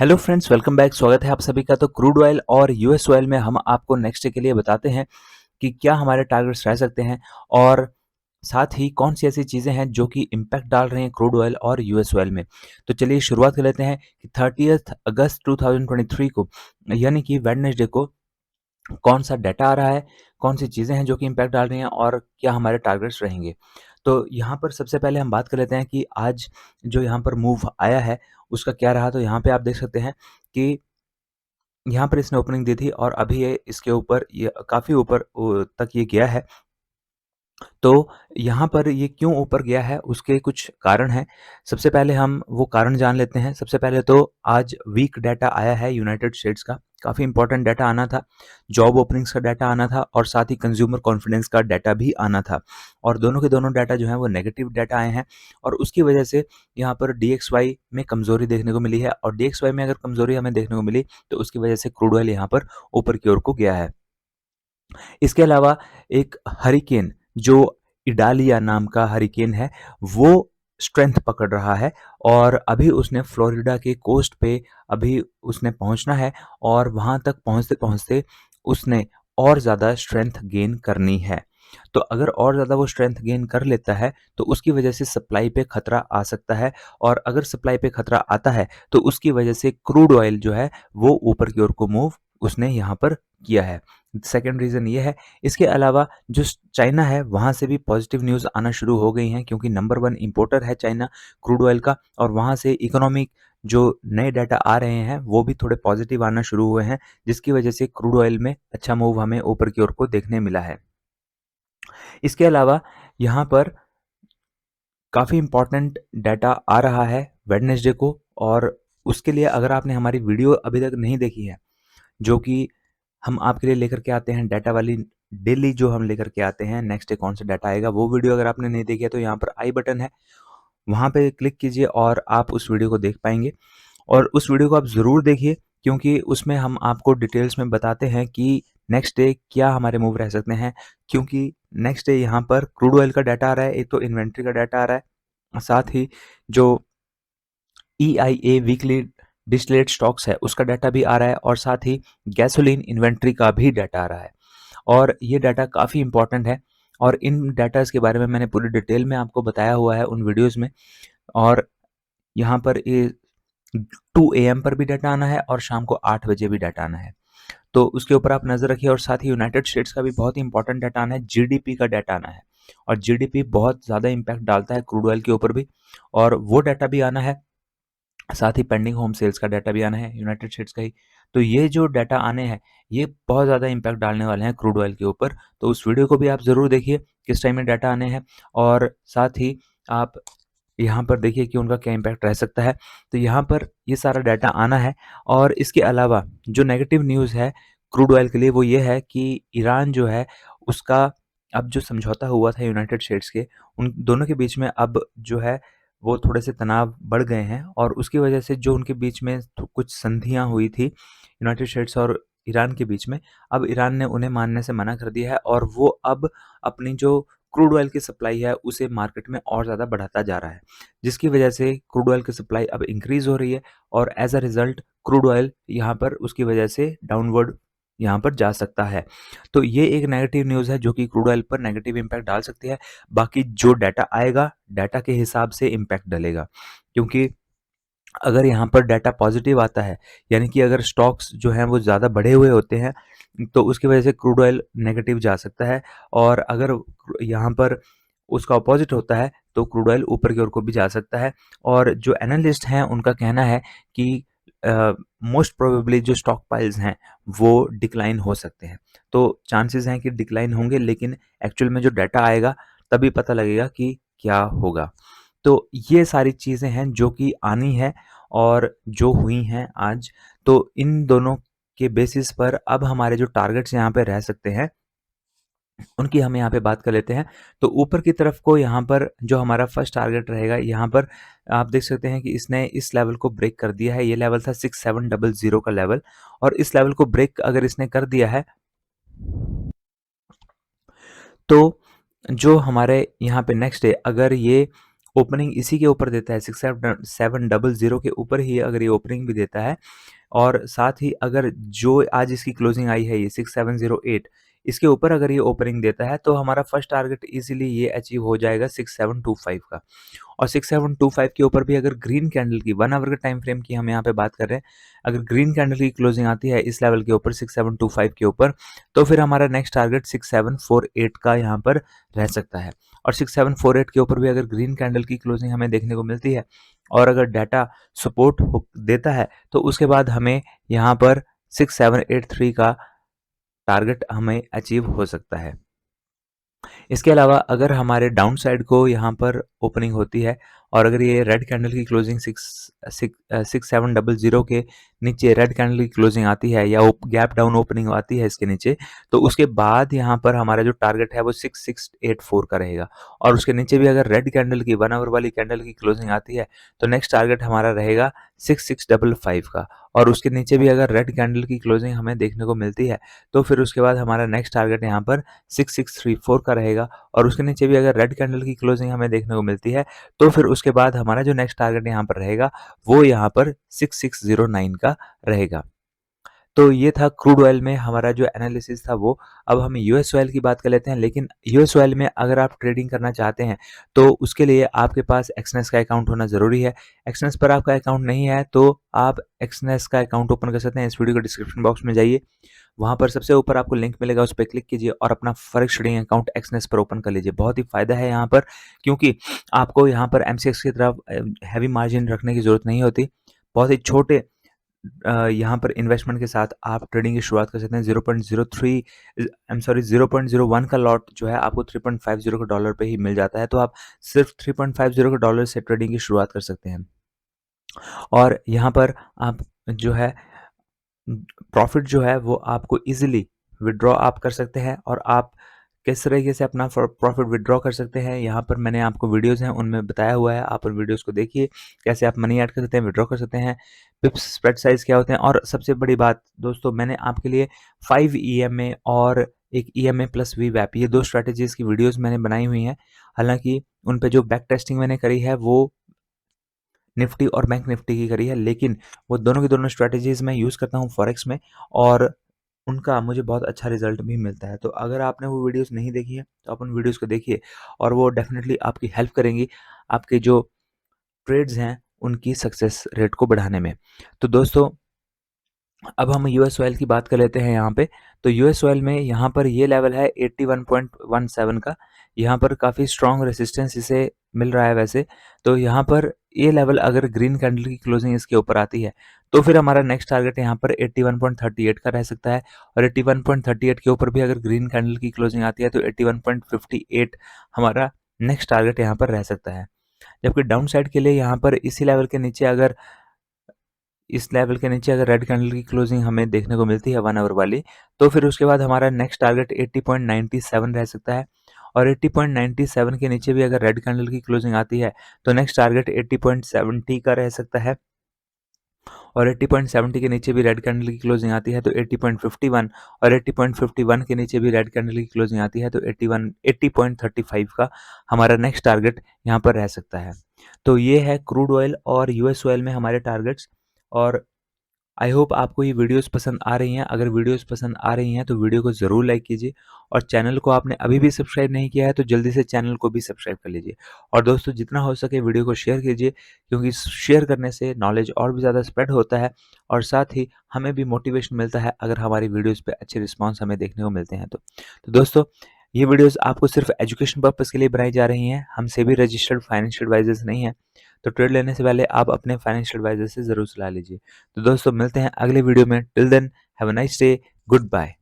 Hello friends, welcome back. स्वागत है आप सभी का। तो क्रूड ऑयल और यूएस ऑयल में हम आपको नेक्स्ट डे के लिए बताते हैं कि क्या हमारे टारगेट्स रह सकते हैं और साथ ही कौन सी ऐसी चीज़ें हैं जो कि इम्पैक्ट डाल रही हैं क्रूड ऑयल और यूएस ऑयल में। तो चलिए शुरुआत कर लेते हैं कि 30 अगस्त 2023 को यानी कि वेडनेसडे को कौन सा डाटा आ रहा है, कौन सी चीज़ें हैं जो कि इम्पैक्ट डाल रही हैं और क्या हमारे टारगेट्स रहेंगे। तो यहाँ पर सबसे पहले हम बात कर लेते हैं कि आज जो यहाँ पर मूव आया है उसका क्या रहा। तो यहाँ पे आप देख सकते हैं कि यहाँ पर इसने ओपनिंग दी थी और अभी ये इसके ऊपर ये काफ़ी ऊपर तक ये गया है। तो यहाँ पर ये क्यों ऊपर गया है उसके कुछ कारण हैं। सबसे पहले हम वो कारण जान लेते हैं। सबसे पहले तो आज वीक डाटा आया है यूनाइटेड स्टेट्स का, काफ़ी इंपॉर्टेंट डाटा आना था। जॉब ओपनिंग्स का डाटा आना था और साथ ही कंज्यूमर कॉन्फिडेंस का डाटा भी आना था और दोनों के दोनों डाटा जो हैं वो नेगेटिव डाटा आए हैं और उसकी वजह से यहाँ पर डीएक्सवाई में कमज़ोरी देखने को मिली है और डीएक्सवाई में अगर कमज़ोरी हमें देखने को मिली तो उसकी वजह से क्रूड ऑयल यहाँ पर ऊपर की ओर को गया है। इसके अलावा एक हरिकेन जो इडालिया नाम का हरिकेन है वो स्ट्रेंथ पकड़ रहा है और अभी उसने फ्लोरिडा के कोस्ट पे अभी उसने पहुंचना है और वहां तक पहुंचते पहुंचते उसने और ज़्यादा स्ट्रेंथ गेन करनी है। तो अगर और ज़्यादा वो स्ट्रेंथ गेन कर लेता है तो उसकी वजह से सप्लाई पे खतरा आ सकता है और अगर सप्लाई पे खतरा आता है तो उसकी वजह से क्रूड ऑयल जो है वो ऊपर की ओर को मूव उसने यहाँ पर किया है। सेकंड रीज़न ये है। इसके अलावा जो चाइना है वहाँ से भी पॉजिटिव न्यूज़ आना शुरू हो गई हैं क्योंकि नंबर 1 इंपोर्टर है चाइना क्रूड ऑयल का और वहाँ से इकोनॉमिक जो नए डाटा आ रहे हैं वो भी थोड़े पॉजिटिव आना शुरू हुए हैं जिसकी वजह से क्रूड ऑयल में अच्छा मूव हमें ऊपर की ओर को देखने मिला है। इसके अलावा यहाँ पर काफ़ी इम्पोर्टेंट डाटा आ रहा है वेडनेसडे को और उसके लिए अगर आपने हमारी वीडियो अभी तक नहीं देखी है जो कि हम आपके लिए लेकर के आते हैं डाटा वाली, डेली जो हम लेकर के आते हैं नेक्स्ट डे कौन सा डाटा आएगा, वो वीडियो अगर आपने नहीं देखी है तो यहाँ पर आई बटन है, वहाँ पे क्लिक कीजिए और आप उस वीडियो को देख पाएंगे और उस वीडियो को आप ज़रूर देखिए क्योंकि उसमें हम आपको डिटेल्स में बताते हैं कि नेक्स्ट डे क्या हमारे मूव रह सकते हैं। क्योंकि नेक्स्ट डे यहाँ पर क्रूड ऑयल का डाटा आ रहा है, एक तो इन्वेंट्री का डाटा आ रहा है, साथ ही जो EIA वीकली डिस्टिलेट स्टॉक्स है उसका डाटा भी आ रहा है और साथ ही गैसोलीन इन्वेंट्री का भी डाटा आ रहा है और ये डाटा काफ़ी इंपॉर्टेंट है और इन डाटाज के बारे में मैंने पूरी डिटेल में आपको बताया हुआ है उन वीडियोस में। और यहाँ पर ये 2 AM पर भी डाटा आना है और शाम को 8 बजे भी डाटा आना है, तो उसके ऊपर आप नज़र रखिए। और साथ ही यूनाइटेड स्टेट्स का भी बहुत ही इंपॉर्टेंट डाटा आना है, जीडीपी का डाटा आना है और जीडीपी बहुत ज़्यादा इम्पैक्ट डालता है क्रूड ऑयल के ऊपर भी और वो डाटा भी आना है। साथ ही पेंडिंग होम सेल्स का डाटा भी आना है यूनाइटेड स्टेट्स का ही। तो ये जो डाटा आने हैं ये बहुत ज़्यादा इम्पैक्ट डालने वाले हैं क्रूड ऑयल के ऊपर। तो उस वीडियो को भी आप ज़रूर देखिए किस टाइम में डाटा आने हैं और साथ ही आप यहाँ पर देखिए कि उनका क्या इम्पैक्ट रह सकता है। तो यहाँ पर ये सारा डाटा आना है और इसके अलावा जो नेगेटिव न्यूज़ है क्रूड ऑयल के लिए वो ये है कि ईरान जो है उसका अब जो समझौता हुआ था यूनाइटेड स्टेट्स के, उन दोनों के बीच में अब जो है वो थोड़े से तनाव बढ़ गए हैं और उसकी वजह से जो उनके बीच में कुछ संधियाँ हुई थी यूनाइटेड स्टेट्स और ईरान के बीच में, अब ईरान ने उन्हें मानने से मना कर दिया है और वो अब अपनी जो क्रूड ऑयल की सप्लाई है उसे मार्केट में और ज़्यादा बढ़ाता जा रहा है, जिसकी वजह से क्रूड ऑयल की सप्लाई अब इंक्रीज़ हो रही है और as a result crude oil यहाँ पर उसकी वजह से डाउनवर्ड यहाँ पर जा सकता है। तो ये एक नेगेटिव न्यूज़ है जो कि क्रूड ऑयल पर नेगेटिव इम्पैक्ट डाल सकती है। बाकी जो डाटा आएगा, डाटा के हिसाब से इम्पैक्ट डलेगा क्योंकि अगर यहाँ पर डाटा पॉजिटिव आता है यानी कि अगर स्टॉक्स जो हैं वो ज़्यादा बढ़े हुए होते हैं तो उसकी वजह से क्रूड ऑयल नेगेटिव जा सकता है और अगर यहाँ पर उसका अपोजिट होता है तो क्रूड ऑयल ऊपर की ओर को भी जा सकता है। और जो एनालिस्ट हैं उनका कहना है कि मोस्ट प्रोबेबली जो स्टॉक पाइल्स हैं वो डिक्लाइन हो सकते हैं। तो चांसेस हैं कि डिक्लाइन होंगे लेकिन एक्चुअल में जो डाटा आएगा तभी पता लगेगा कि क्या होगा। तो ये सारी चीज़ें हैं जो कि आनी है और जो हुई हैं आज। तो इन दोनों के बेसिस पर अब हमारे जो टारगेट्स यहाँ पे रह सकते हैं उनकी हम यहाँ पे बात कर लेते हैं। तो ऊपर की तरफ को यहाँ पर जो हमारा फर्स्ट टारगेट रहेगा, यहाँ पर आप देख सकते हैं कि इसने इस लेवल को ब्रेक कर दिया है। ये लेवल था 6700 का लेवल और इस लेवल को ब्रेक अगर इसने कर दिया है तो जो हमारे यहाँ पे नेक्स्ट है, अगर ये ओपनिंग इसी के ऊपर देता है, 6700 के ऊपर ही अगर ये ओपनिंग भी देता है, और साथ ही अगर जो आज इसकी क्लोजिंग आई है ये 6708, इसके ऊपर अगर ये ओपनिंग देता है तो हमारा फर्स्ट टारगेट इजीली ये अचीव हो जाएगा 6725 का। और 6725 के ऊपर भी अगर ग्रीन कैंडल की 1 आवर के टाइम फ्रेम की हम यहाँ पे बात कर रहे हैं, अगर ग्रीन कैंडल की क्लोजिंग आती है इस लेवल के ऊपर 6725 के ऊपर, तो फिर हमारा नेक्स्ट टारगेट 6748 का यहाँ पर रह सकता है। और 6748 के ऊपर भी अगर ग्रीन कैंडल की क्लोजिंग हमें देखने को मिलती है और अगर डाटा सपोर्ट देता है तो उसके बाद हमें यहाँ पर 6783 का टारगेट हमें अचीव हो सकता है। इसके अलावा अगर हमारे डाउन साइड को यहाँ पर ओपनिंग होती है और अगर ये रेड कैंडल की क्लोजिंग 6700 के नीचे रेड कैंडल की क्लोजिंग आती है या गैप डाउन ओपनिंग आती है इसके नीचे, तो उसके बाद यहाँ पर हमारा जो टारगेट है वो 6684 का रहेगा। और उसके नीचे भी अगर रेड कैंडल की 1 आवर वाली कैंडल की क्लोजिंग आती है तो नेक्स्ट टारगेट हमारा रहेगा 6655 का। और उसके नीचे भी अगर रेड कैंडल की क्लोजिंग हमें देखने को मिलती है तो फिर उसके बाद हमारा नेक्स्ट टारगेट यहाँ पर 6634 का रहेगा। और उसके नीचे भी अगर रेड कैंडल की क्लोजिंग हमें देखने को मिलती है तो फिर उसके बाद हमारा जो नेक्स्ट टारगेट यहाँ पर रहेगा वो यहाँ पर 6609 का रहेगा। तो ये था क्रूड ऑयल में हमारा जो एनालिसिस था वो। अब हम यूएस ऑयल की बात कर लेते हैं, लेकिन यूएस ऑयल में अगर आप ट्रेडिंग करना चाहते हैं तो उसके लिए आपके पास एक्सनेस का अकाउंट होना ज़रूरी है। एक्सनेस पर आपका अकाउंट नहीं है तो आप एक्सनेस का अकाउंट ओपन कर सकते हैं। इस वीडियो के डिस्क्रिप्शन बॉक्स में जाइए, वहाँ पर सबसे ऊपर आपको लिंक मिलेगा, उस पर क्लिक कीजिए और अपना फॉरेक्स ट्रेडिंग अकाउंट एक्सनेस पर ओपन कर लीजिए। बहुत ही फ़ायदा है यहाँ पर, क्योंकि आपको यहाँ पर एमसीएक्स की तरफ हैवी मार्जिन रखने की ज़रूरत नहीं होती। बहुत ही छोटे यहाँ पर इन्वेस्टमेंट के साथ आप ट्रेडिंग की शुरुआत कर सकते हैं। 0.03 आई एम सॉरी 0.01 का लॉट जो है आपको 3.50 के डॉलर पे ही मिल जाता है। तो आप सिर्फ 3.50 के डॉलर से ट्रेडिंग की शुरुआत कर सकते हैं। और यहाँ पर आप जो है प्रॉफिट जो है वो आपको इजीली विड्रॉ आप कर सकते हैं। और आप किस तरीके से अपना प्रॉफिट विड्रॉ कर सकते हैं, यहाँ पर मैंने आपको वीडियोस हैं उनमें बताया हुआ है। आप उन वीडियोस को देखिए, कैसे आप मनी ऐड कर सकते हैं, विड्रॉ कर सकते हैं, पिप्स स्प्रेड साइज क्या होते हैं। और सबसे बड़ी बात दोस्तों, मैंने आपके लिए 5 ईएमए और एक ईएमए प्लस वी वैप, ये 2 स्ट्रैटेजीज की वीडियोस मैंने बनाई हुई हैं। हालांकि उन पे जो बैक टेस्टिंग मैंने करी है वो निफ्टी और बैंक निफ्टी की करी है, लेकिन वो दोनों की दोनों स्ट्रैटेजीज मैं यूज़ करता हूँ फॉरेक्स में और उनका मुझे बहुत अच्छा रिजल्ट भी मिलता है। तो अगर आपने वो वीडियोस नहीं देखी है तो आप उन वीडियोस को देखिए और वो डेफिनेटली आपकी हेल्प करेंगी आपके जो ट्रेड्स हैं उनकी सक्सेस रेट को बढ़ाने में। तो दोस्तों, अब हम यूएस ऑयल की बात कर लेते हैं यहाँ पे। तो यूएस ऑयल में यहाँ पर ये लेवल है 81.17 का। यहाँ पर काफ़ी स्ट्रॉन्ग रेसिस्टेंस इसे मिल रहा है वैसे। तो यहाँ पर ये लेवल अगर ग्रीन कैंडल की क्लोजिंग इसके ऊपर आती है तो फिर हमारा नेक्स्ट टारगेट यहाँ पर 81.38 का रह सकता है। और 81.38 के ऊपर भी अगर ग्रीन कैंडल की क्लोजिंग आती है तो 81.58 हमारा नेक्स्ट टारगेट यहाँ पर रह सकता है। जबकि डाउन साइड के लिए यहाँ पर इसी लेवल के नीचे अगर रेड कैंडल की क्लोजिंग हमें देखने को मिलती है 1 आवर वाली, तो फिर उसके बाद हमारा नेक्स्ट टारगेट 80.97 रह सकता है। और 80.97 के नीचे भी अगर रेड कैंडल की क्लोजिंग आती है तो नेक्स्ट टारगेट 80.70 का रह सकता है। और 80.70 के नीचे भी रेड कैंडल की क्लोजिंग आती है तो 80.51, और 80.51 के नीचे भी रेड कैंडल की क्लोजिंग आती है तो 80.35 का हमारा नेक्स्ट टारगेट यहाँ पर रह सकता है। तो ये है क्रूड ऑयल और यूएस ऑयल में हमारे टारगेट्स। और आई होप आपको ये वीडियोस पसंद आ रही हैं। अगर वीडियोस पसंद आ रही हैं तो वीडियो को ज़रूर लाइक कीजिए, और चैनल को आपने अभी भी सब्सक्राइब नहीं किया है तो जल्दी से चैनल को भी सब्सक्राइब कर लीजिए। और दोस्तों, जितना हो सके वीडियो को शेयर कीजिए, क्योंकि शेयर करने से नॉलेज और भी ज़्यादा स्प्रेड होता है और साथ ही हमें भी मोटिवेशन मिलता है अगर हमारी वीडियोज़ पे अच्छे रिस्पॉन्स हमें देखने को मिलते हैं तो दोस्तों, ये वीडियोज़ आपको सिर्फ एजुकेशन पर्पज़ के लिए बनाई जा रही हैं। हमसे भी रजिस्टर्ड फाइनेंशियल एडवाइजर्स नहीं हैं। तो ट्रेड लेने से पहले आप अपने फाइनेंशियल एडवाइजर से ज़रूर सलाह लीजिए। तो दोस्तों, मिलते हैं अगले वीडियो में। Till then, have a nice day, good bye.